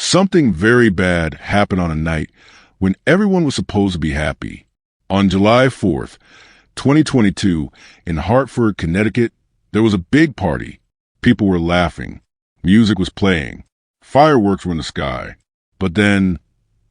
Something very bad happened on a night when everyone was supposed to be happy. On July 4th, 2022, in Hartford, Connecticut, there was a big party. People were laughing. Music was playing. Fireworks were in the sky. But then,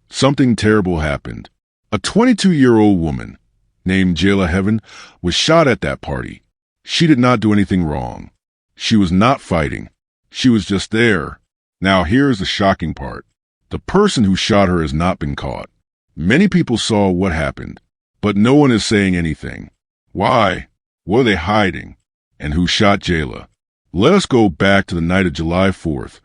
something terrible happened. A 22-year-old woman named Jayla Heaven was shot at that party. She did not do anything wrong. She was not fighting. She was just there. Now here's the shocking part. The person who shot her has not been caught. Many people saw what happened, but no one is saying anything. Why? What are they hiding? And who shot Jayla? Let us go back to the night of July 4th,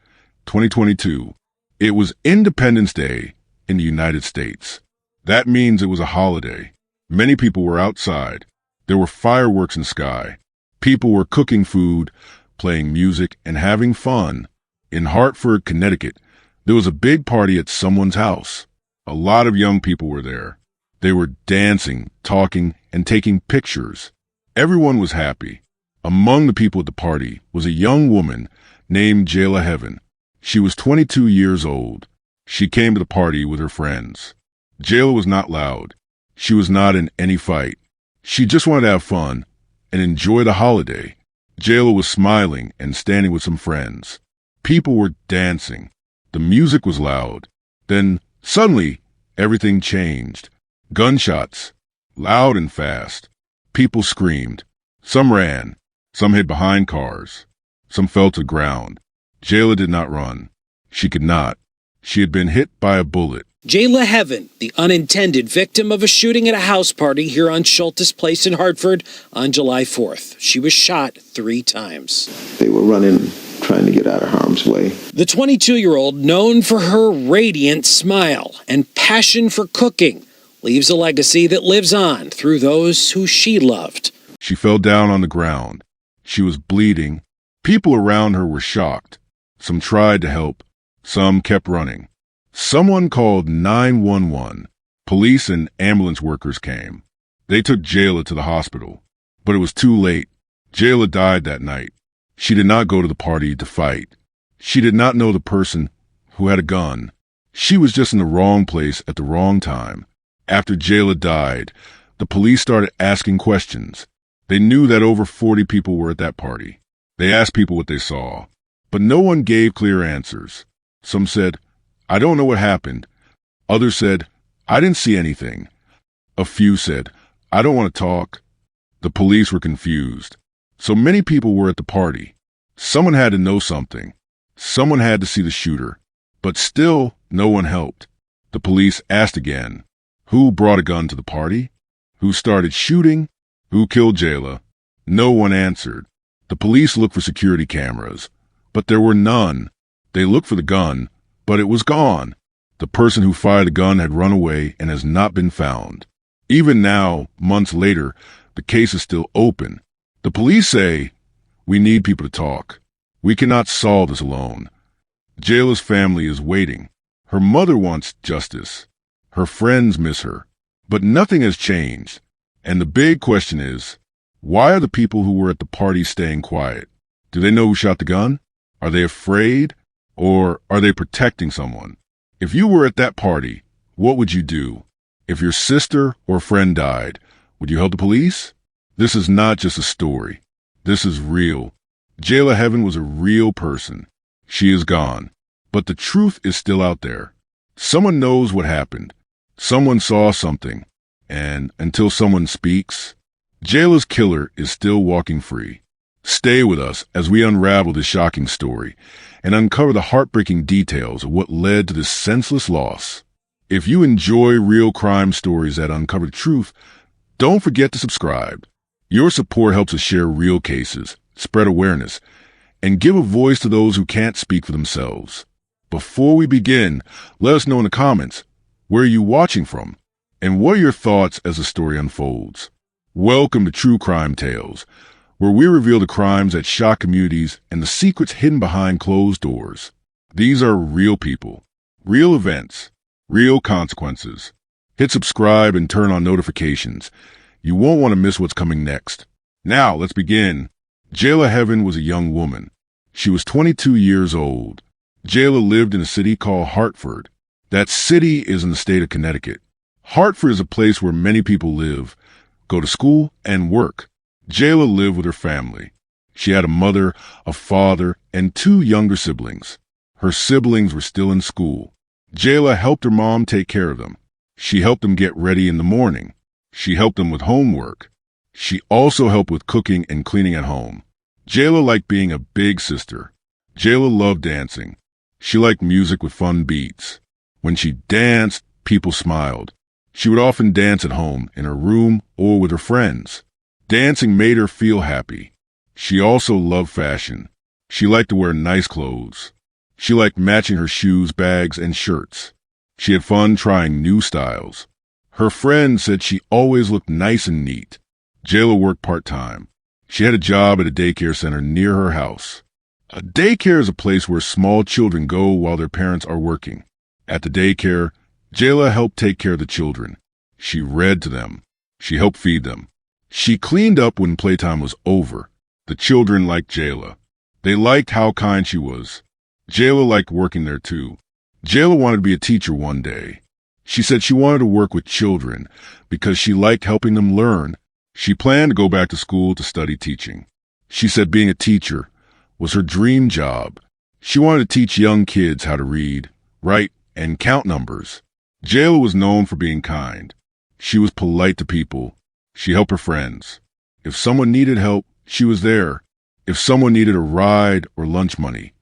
2022. It was Independence Day in the United States. That means it was a holiday. Many people were outside. There were fireworks in the sky. People were cooking food, playing music, and having fun. In Hartford, Connecticut, there was a big party at someone's house. A lot of young people were there. They were dancing, talking, and taking pictures. Everyone was happy. Among the people at the party was a young woman named Jayla Heaven. She was 22 years old. She came to the party with her friends. Jayla was not loud. She was not in any fight. She just wanted to have fun and enjoy the holiday. Jayla was smiling and standing with some friends. People were dancing. The music was loud. Then, suddenly, everything changed. Gunshots, loud and fast. People screamed. Some ran. Some hid behind cars. Some fell to the ground. Jayla did not run. She could not. She had been hit by a bullet. Jayla Heaven, the unintended victim of a shooting at a house party here on Schultes Place in Hartford on July 4th. She was shot 3 times. They were running, trying to get out of harm's way. The 22-year-old, known for her radiant smile and passion for cooking, leaves a legacy that lives on through those who she loved. She fell down on the ground. She was bleeding. People around her were shocked. Some tried to help. Some kept running. Someone called 911. Police and ambulance workers came. They took Jayla to the hospital, but it was too late. Jayla died that night. She did not go to the party to fight. She did not know the person who had a gun. She was just in the wrong place at the wrong time. After Jayla died, the police started asking questions. They knew that over 40 people were at that party. They asked people what they saw, but no one gave clear answers. Some said, "I don't know what happened." Others said, "I didn't see anything." A few said, "I don't want to talk." The police were confused. So many people were at the party. Someone had to know something. Someone had to see the shooter. But still, no one helped. The police asked again, who brought a gun to the party? Who started shooting? Who killed Jayla? No one answered. The police looked for security cameras, but there were none. They looked for the gun, but it was gone. The person who fired the gun had run away and has not been found. Even now, months later, the case is still open. The police say, "We need people to talk. We cannot solve this alone." Jayla's family is waiting. Her mother wants justice. Her friends miss her. But nothing has changed. And the big question is, why are the people who were at the party staying quiet? Do they know who shot the gun? Are they afraid? Or are they protecting someone? If you were at that party, what would you do? If your sister or friend died, would you help the police? This is not just a story. This is real. Jayla Heaven was a real person. She is gone. But the truth is still out there. Someone knows what happened. Someone saw something. And until someone speaks, Jayla's killer is still walking free. Stay with us as we unravel this shocking story and uncover the heartbreaking details of what led to this senseless loss. If you enjoy real crime stories that uncover the truth, don't forget to subscribe. Your support helps us share real cases, spread awareness, and give a voice to those who can't speak for themselves. Before we begin, let us know in the comments, where are you watching from? And what are your thoughts as the story unfolds? Welcome to True Crime Tales, where we reveal the crimes that shock communities and the secrets hidden behind closed doors. These are real people, real events, real consequences. Hit subscribe and turn on notifications. You won't want to miss what's coming next. Now, let's begin. Jayla Heaven was a young woman. She was 22 years old. Jayla lived in a city called Hartford. That city is in the state of Connecticut. Hartford is a place where many people live, go to school, and work. Jayla lived with her family. She had a mother, a father, and 2 younger siblings. Her siblings were still in school. Jayla helped her mom take care of them. She helped them get ready in the morning. She helped them with homework. She also helped with cooking and cleaning at home. Jayla liked being a big sister. Jayla loved dancing. She liked music with fun beats. When she danced, people smiled. She would often dance at home, in her room, or with her friends. Dancing made her feel happy. She also loved fashion. She liked to wear nice clothes. She liked matching her shoes, bags, and shirts. She had fun trying new styles. Her friends said she always looked nice and neat. Jayla worked part-time. She had a job at a daycare center near her house. A daycare is a place where small children go while their parents are working. At the daycare, Jayla helped take care of the children. She read to them. She helped feed them. She cleaned up when playtime was over. The children liked Jayla. They liked how kind she was. Jayla liked working there too. Jayla wanted to be a teacher one day. She said she wanted to work with children because she liked helping them learn. She planned to go back to school to study teaching. She said being a teacher was her dream job. She wanted to teach young kids how to read, write, and count numbers. Jayla was known for being kind. She was polite to people. She helped her friends. If someone needed help, she was there. If someone needed a ride or lunch money,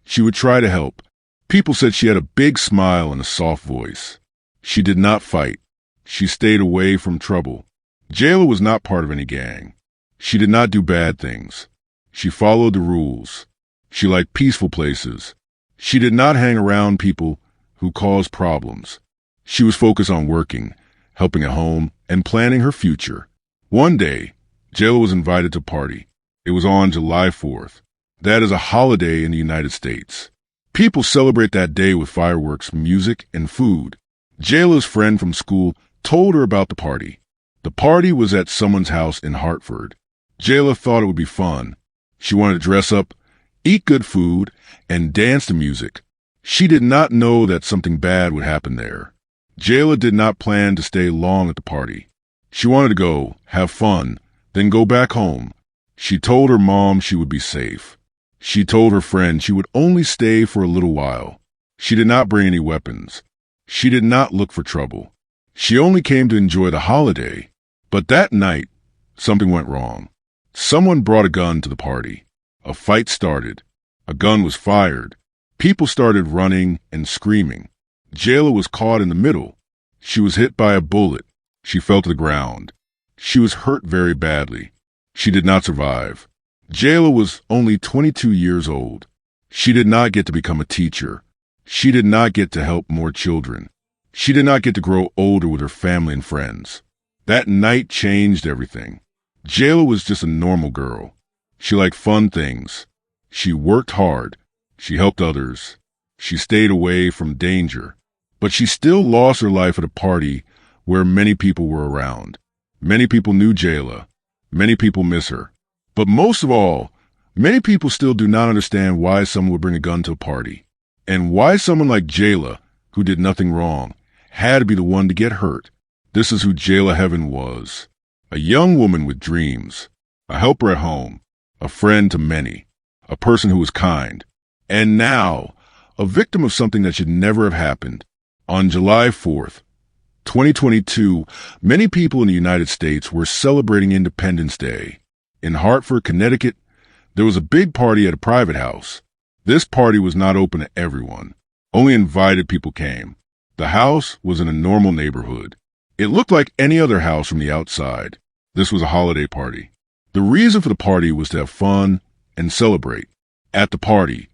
she would try to help. People said she had a big smile and a soft voice. She did not fight. She stayed away from trouble. Jayla was not part of any gang. She did not do bad things. She followed the rules. She liked peaceful places. She did not hang around people who caused problems. She was focused on working, helping at home, and planning her future. One day, Jayla was invited to a party. It was on July 4th. That is a holiday in the United States. People celebrate that day with fireworks, music, and food. Jayla's friend from school told her about the party. The party was at someone's house in Hartford. Jayla thought it would be fun. She wanted to dress up, eat good food, and dance to music. She did not know that something bad would happen there. Jayla did not plan to stay long at the party. She wanted to go, have fun, then go back home. She told her mom she would be safe. She told her friend she would only stay for a little while. She did not bring any weapons. She did not look for trouble. She only came to enjoy the holiday. But that night, something went wrong. Someone brought a gun to the party. A fight started. A gun was fired. People started running and screaming. Jayla was caught in the middle. She was hit by a bullet. She fell to the ground. She was hurt very badly. She did not survive. Jayla was only 22 years old. She did not get to become a teacher. She did not get to help more children. She did not get to grow older with her family and friends. That night changed everything. Jayla was just a normal girl. She liked fun things. She worked hard. She helped others. She stayed away from danger. But she still lost her life at a party where many people were around. Many people knew Jayla. Many people miss her. But most of all, many people still do not understand why someone would bring a gun to a party. And why someone like Jayla, who did nothing wrong, had to be the one to get hurt. This is who Jayla Heaven was. A young woman with dreams. A helper at home. A friend to many. A person who was kind. And now, a victim of something that should never have happened. On July 4th, 2022, many people in the United States were celebrating Independence Day. In Hartford, Connecticut, there was a big party at a private house. This party was not open to everyone. Only invited people came. The house was in a normal neighborhood. It looked like any other house from the outside. This was a holiday party. The reason for the party was to have fun and celebrate. At the party,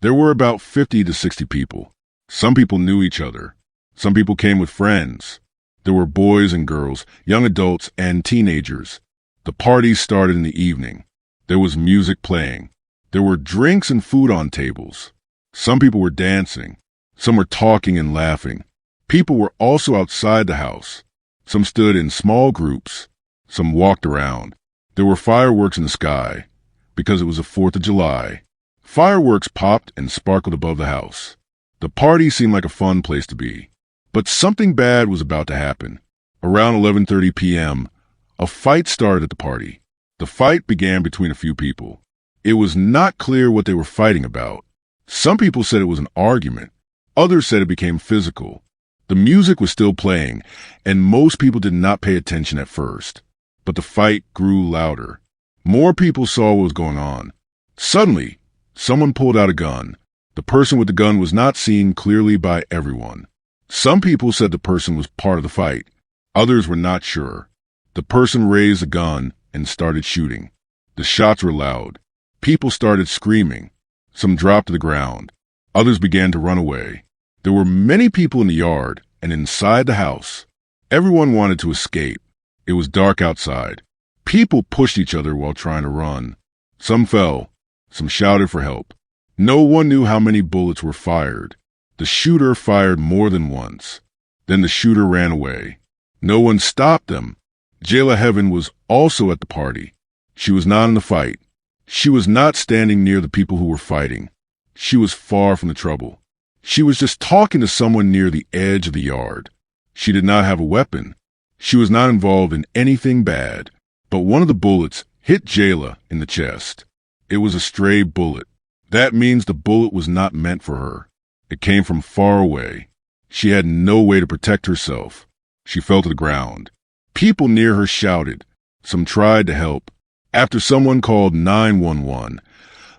there were about 50 to 60 people. Some people knew each other. Some people came with friends. There were boys and girls, young adults, and teenagers. The party started in the evening. There was music playing. There were drinks and food on tables. Some people were dancing. Some were talking and laughing. People were also outside the house. Some stood in small groups. Some walked around. There were fireworks in the sky because it was the 4th of July. Fireworks popped and sparkled above the house. The party seemed like a fun place to be. But something bad was about to happen. Around 11:30 p.m., a fight started at the party. The fight began between a few people. It was not clear what they were fighting about. Some people said it was an argument. Others said it became physical. The music was still playing, and most people did not pay attention at first. But the fight grew louder. More people saw what was going on. Suddenly, someone pulled out a gun. The person with the gun was not seen clearly by everyone. Some people said the person was part of the fight. Others were not sure. The person raised a gun and started shooting. The shots were loud. People started screaming. Some dropped to the ground. Others began to run away. There were many people in the yard and inside the house. Everyone wanted to escape. It was dark outside. People pushed each other while trying to run. Some fell. Some shouted for help. No one knew how many bullets were fired. The shooter fired more than once. Then the shooter ran away. No one stopped them. Jayla Heaven was also at the party. She was not in the fight. She was not standing near the people who were fighting. She was far from the trouble. She was just talking to someone near the edge of the yard. She did not have a weapon. She was not involved in anything bad. But one of the bullets hit Jayla in the chest. It was a stray bullet. That means the bullet was not meant for her. It came from far away. She had no way to protect herself. She fell to the ground. People near her shouted. Some tried to help. After someone called 911,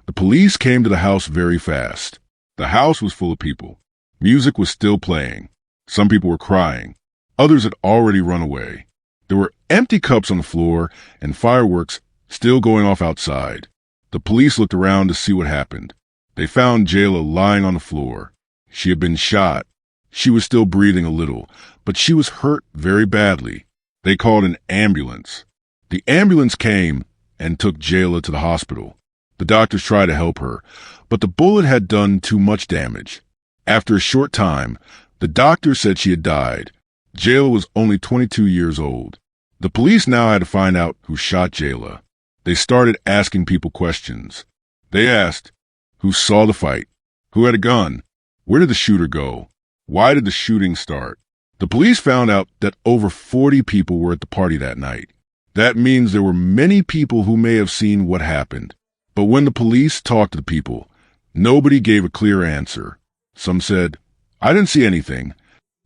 the police came to the house very fast. The house was full of people. Music was still playing. Some people were crying. Others had already run away. There were empty cups on the floor and fireworks still going off outside. The police looked around to see what happened. They found Jayla lying on the floor. She had been shot. She was still breathing a little, but she was hurt very badly. They called an ambulance. The ambulance came and took Jayla to the hospital. The doctors tried to help her, but the bullet had done too much damage. After a short time, the doctor said she had died. Jayla was only 22 years old. The police now had to find out who shot Jayla. They started asking people questions. They asked, who saw the fight? Who had a gun? Where did the shooter go? Why did the shooting start? The police found out that over 40 people were at the party that night. That means there were many people who may have seen what happened. But when the police talked to the people, nobody gave a clear answer. Some said, I didn't see anything.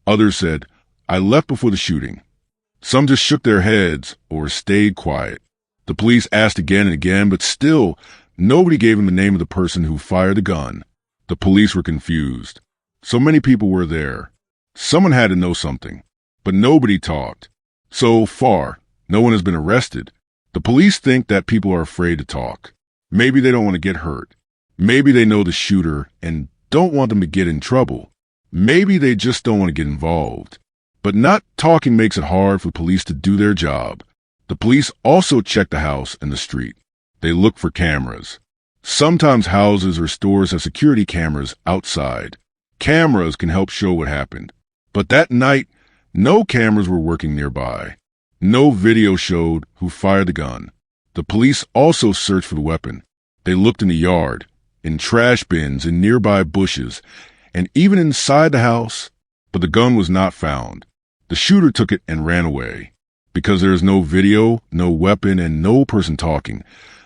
Others said, I left before the shooting. Some just shook their heads or stayed quiet. The police asked again and again, but still, nobody gave them the name of the person who fired the gun. The police were confused. So many people were there. Someone had to know something, but nobody talked. So far, no one has been arrested. The police think that people are afraid to talk. Maybe they don't want to get hurt. Maybe they know the shooter and don't want them to get in trouble. Maybe they just don't want to get involved. But not talking makes it hard for police to do their job. The police also check the house and the street. They look for cameras. Sometimes houses or stores have security cameras outside. Cameras can help show what happened. But that night, no cameras were working nearby. No video showed who fired the gun. The police also searched for the weapon. They looked in the yard, in trash bins, in nearby bushes, and even inside the house, but the gun was not found. The shooter took it and ran away. Because there is no video, no weapon, and no person talking,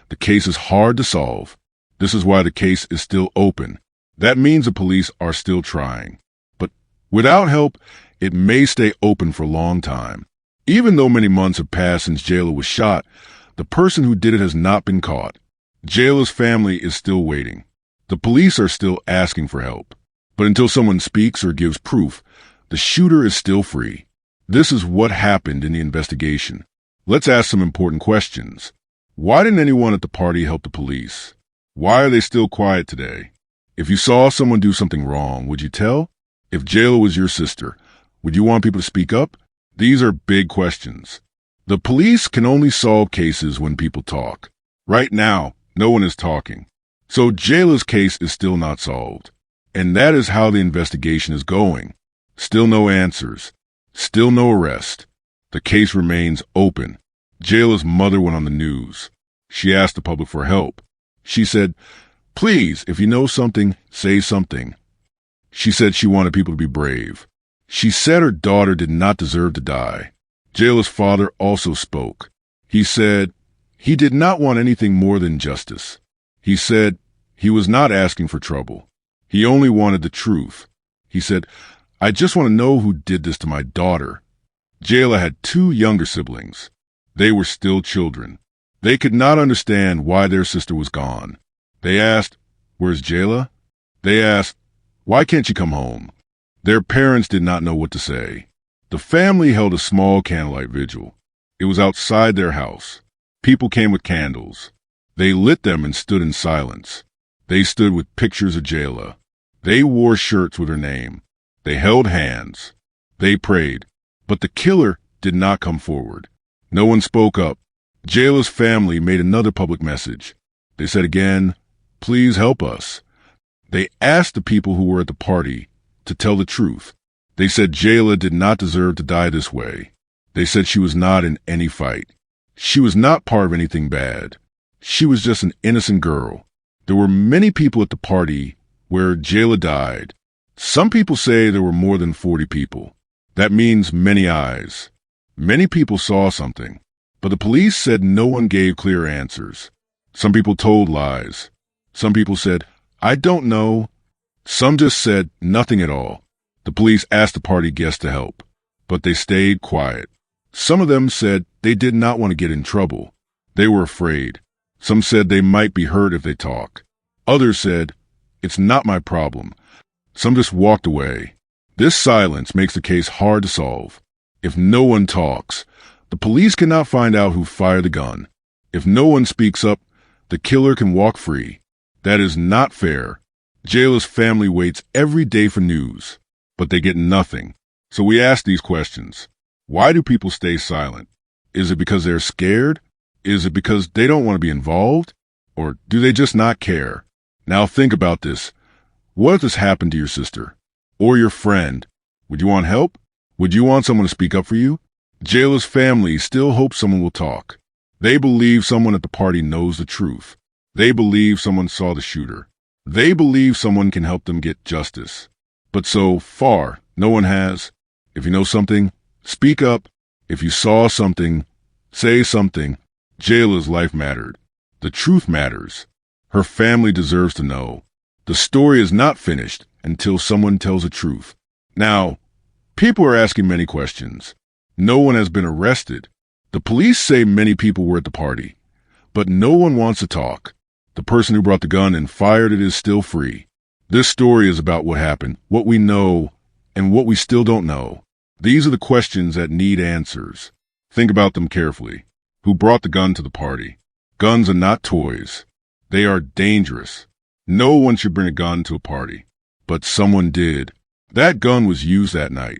the case is hard to solve. This is why the case is still open. That means the police are still trying. But without help, it may stay open for a long time. Even though many months have passed since Jayla was shot, the person who did it has not been caught. Jayla's family is still waiting. The police are still asking for help. But until someone speaks or gives proof, the shooter is still free. This is what happened in the investigation. Let's ask some important questions. Why didn't anyone at the party help the police? Why are they still quiet today? If you saw someone do something wrong, would you tell? If Jayla was your sister, would you want people to speak up? These are big questions. The police can only solve cases when people talk. Right now, no one is talking. So Jayla's case is still not solved. And that is how the investigation is going. Still no answers. Still no arrest. The case remains open. Jayla's mother went on the news. She asked the public for help. She said, Please, if you know something, say something. She said she wanted people to be brave. She said her daughter did not deserve to die. Jayla's father also spoke. He said he did not want anything more than justice. He said he was not asking for trouble. He only wanted the truth. He said, I just want to know who did this to my daughter. Jayla had 2 younger siblings. They were still children. They could not understand why their sister was gone. They asked, where's Jayla? They asked, why can't she come home? Their parents did not know what to say. The family held a small candlelight vigil. It was outside their house. People came with candles. They lit them and stood in silence. They stood with pictures of Jayla. They wore shirts with her name. They held hands. They prayed. But the killer did not come forward. No one spoke up. Jayla's family made another public message. They said again, please help us. They asked the people who were at the party to tell the truth. They said Jayla did not deserve to die this way. They said she was not in any fight. She was not part of anything bad. She was just an innocent girl. There were many people at the party where Jayla died. Some people say there were more than 40 people. That means many eyes. Many people saw something. But the police said no one gave clear answers. Some people told lies. Some people said, I don't know. Some just said nothing at all. The police asked the party guests to help, but they stayed quiet. Some of them said they did not want to get in trouble. They were afraid. Some said they might be hurt if they talk. Others said, it's not my problem. Some just walked away. This silence makes the case hard to solve. If no one talks, the police cannot find out who fired the gun. If no one speaks up, the killer can walk free. That is not fair. Jayla's family waits every day for news, but they get nothing. So we ask these questions. Why do people stay silent? Is it because they're scared? Is it because they don't want to be involved? Or do they just not care? Now think about this. What if this happened to your sister? Or your friend? Would you want help? Would you want someone to speak up for you? Jayla's family still hopes someone will talk. They believe someone at the party knows the truth. They believe someone saw the shooter. They believe someone can help them get justice. But so far, no one has. If you know something, speak up. If you saw something, say something. Jayla's life mattered. The truth matters. Her family deserves to know. The story is not finished until someone tells the truth. Now, people are asking many questions. No one has been arrested. The police say many people were at the party, but no one wants to talk. The person who brought the gun and fired it is still free. This story is about what happened, what we know, and what we still don't know. These are the questions that need answers. Think about them carefully. Who brought the gun to the party? Guns are not toys. They are dangerous. No one should bring a gun to a party. But someone did. That gun was used that night.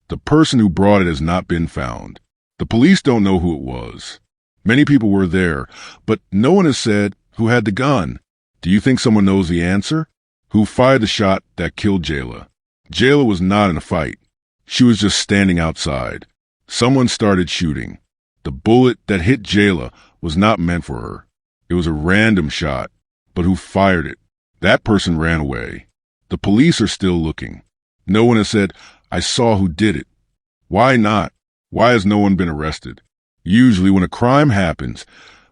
The person who brought it has not been found. The police don't know who it was. Many people were there, but no one has said who had the gun. Do you think someone knows the answer? Who fired the shot that killed Jayla? Jayla was not in a fight. She was just standing outside. Someone started shooting. The bullet that hit Jayla was not meant for her. It was a random shot. But who fired it? That person ran away. The police are still looking. No one has said, I saw who did it. Why not? Why has no one been arrested? Usually when a crime happens,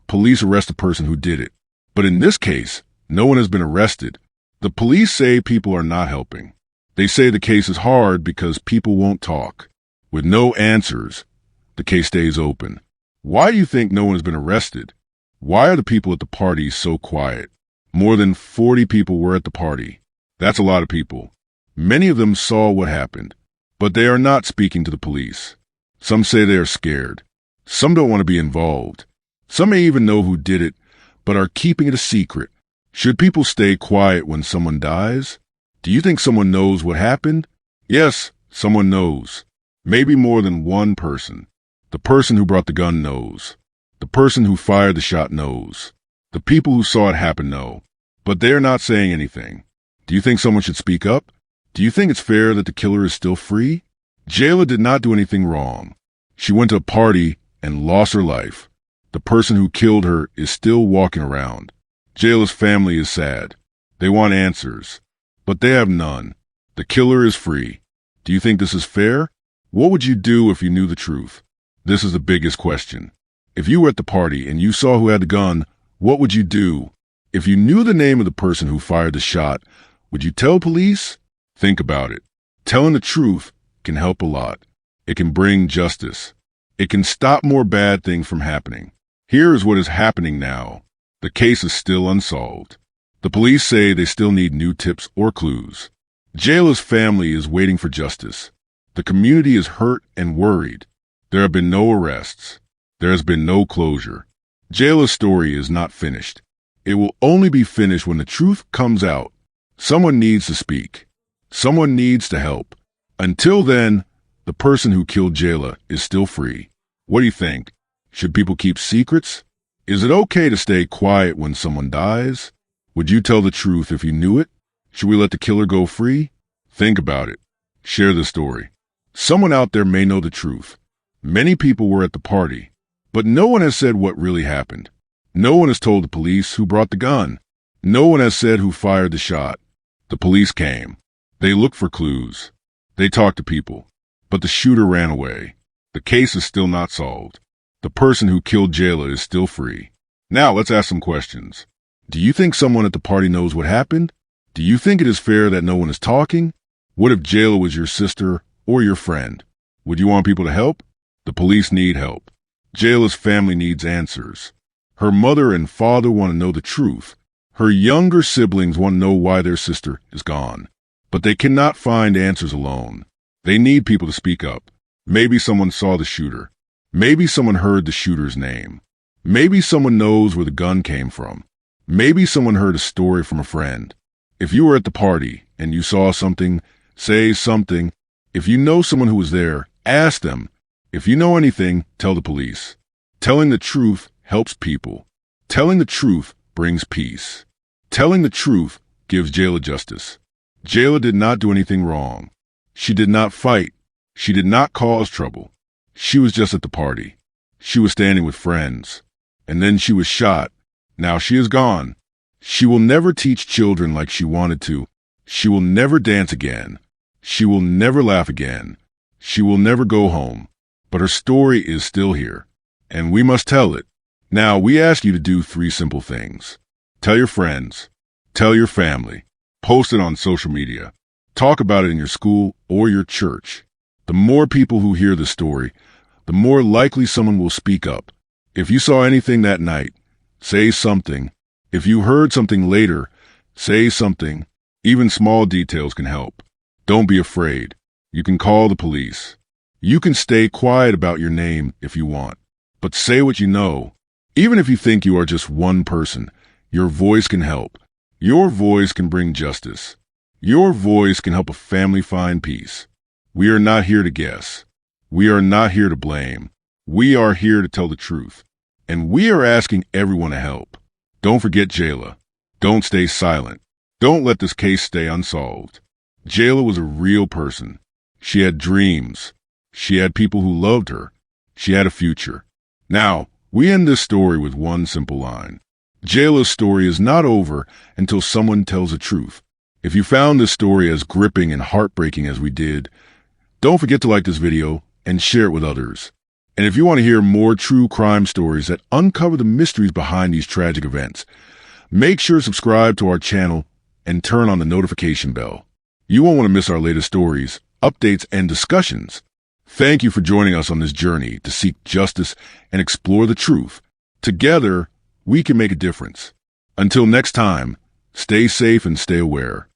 police arrest the person who did it. But in this case, no one has been arrested. The police say people are not helping. They say the case is hard because people won't talk. With no answers, the case stays open. Why do you think no one has been arrested? Why are the people at the party so quiet? More than 40 people were at the party. That's a lot of people. Many of them saw what happened, but they are not speaking to the police. Some say they are scared. Some don't want to be involved. Some may even know who did it, but are keeping it a secret. Should people stay quiet when someone dies? Do you think someone knows what happened? Yes, someone knows. Maybe more than one person. The person who brought the gun knows. The person who fired the shot knows. The people who saw it happen know. But they are not saying anything. Do you think someone should speak up? Do you think it's fair that the killer is still free? Jayla did not do anything wrong. She went to a party and lost her life. The person who killed her is still walking around. Jayla's family is sad. They want answers, but they have none. The killer is free. Do you think this is fair? What would you do if you knew the truth? This is the biggest question. If you were at the party and you saw who had the gun, what would you do? If you knew the name of the person who fired the shot, would you tell police? Think about it. Telling the truth can help a lot. It can bring justice. It can stop more bad things from happening. Here is what is happening now. The case is still unsolved. The police say they still need new tips or clues. Jayla's family is waiting for justice. The community is hurt and worried. There have been no arrests. There has been no closure. Jayla's story is not finished. It will only be finished when the truth comes out. Someone needs to speak. Someone needs to help. Until then, the person who killed Jayla is still free. What do you think? Should people keep secrets? Is it okay to stay quiet when someone dies? Would you tell the truth if you knew it? Should we let the killer go free? Think about it. Share the story. Someone out there may know the truth. Many people were at the party, but no one has said what really happened. No one has told the police who brought the gun. No one has said who fired the shot. The police came. They looked for clues. They talked to people, but the shooter ran away. The case is still not solved. The person who killed Jayla is still free. Now let's ask some questions. Do you think someone at the party knows what happened? Do you think it is fair that no one is talking? What if Jayla was your sister or your friend? Would you want people to help? The police need help. Jayla's family needs answers. Her mother and father want to know the truth. Her younger siblings want to know why their sister is gone. But they cannot find answers alone. They need people to speak up. Maybe someone saw the shooter. Maybe someone heard the shooter's name. Maybe someone knows where the gun came from. Maybe someone heard a story from a friend. If you were at the party and you saw something, say something. If you know someone who was there, ask them. If you know anything, tell the police. Telling the truth helps people. Telling the truth brings peace. Telling the truth gives Jayla justice. Jayla did not do anything wrong. She did not fight. She did not cause trouble. She was just at the party. She was standing with friends. And then she was shot. Now she is gone. She will never teach children like she wanted to. She will never dance again. She will never laugh again. She will never go home. But her story is still here. And we must tell it. Now we ask you to do 3 simple things. Tell your friends. Tell your family. Post it on social media. Talk about it in your school or your church. The more people who hear the story, the more likely someone will speak up. If you saw anything that night, say something. If you heard something later, say something. Even small details can help. Don't be afraid. You can call the police. You can stay quiet about your name if you want. But say what you know. Even if you think you are just one person, your voice can help. Your voice can bring justice. Your voice can help a family find peace. We are not here to guess. We are not here to blame. We are here to tell the truth. And we are asking everyone to help. Don't forget Jayla. Don't stay silent. Don't let this case stay unsolved. Jayla was a real person. She had dreams. She had people who loved her. She had a future. Now, we end this story with one simple line. Jayla's story is not over until someone tells the truth. If you found this story as gripping and heartbreaking as we did, don't forget to like this video and share it with others. And if you want to hear more true crime stories that uncover the mysteries behind these tragic events, make sure to subscribe to our channel and turn on the notification bell. You won't want to miss our latest stories, updates, and discussions. Thank you for joining us on this journey to seek justice and explore the truth. Together, we can make a difference. Until next time, stay safe and stay aware.